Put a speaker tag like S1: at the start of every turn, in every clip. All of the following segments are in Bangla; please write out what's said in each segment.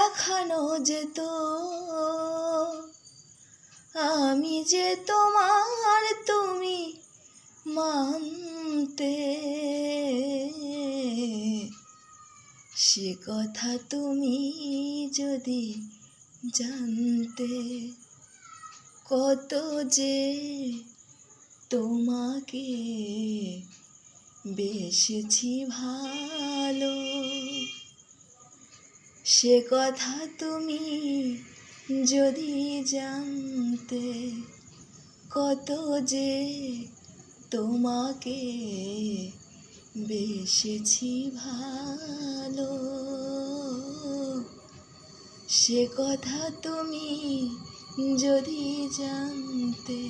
S1: দেখানো যেত, আমি যে তোমার তুমি মানতে, সে কথা তুমি যদি জানতে। কত যে তোমাকে বেসেছি ভালো, সে কথা তুমি যদি জানতে। কত যে তোমাকে বেসেছি ভালো, সে কথা তুমি যদি জানতে।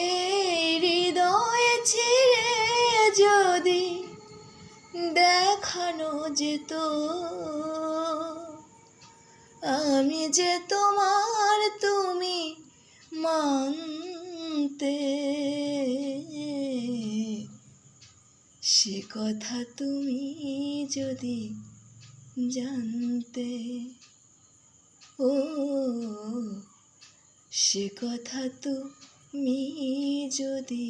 S1: এই হৃদয় ছেড়ে যদি দেখানো যেত, আমি যে তোমার তুমি মানতে, সে কথা তুমি যদি জানতে। ও সে কথা তুমি যদি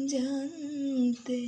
S1: জানতে।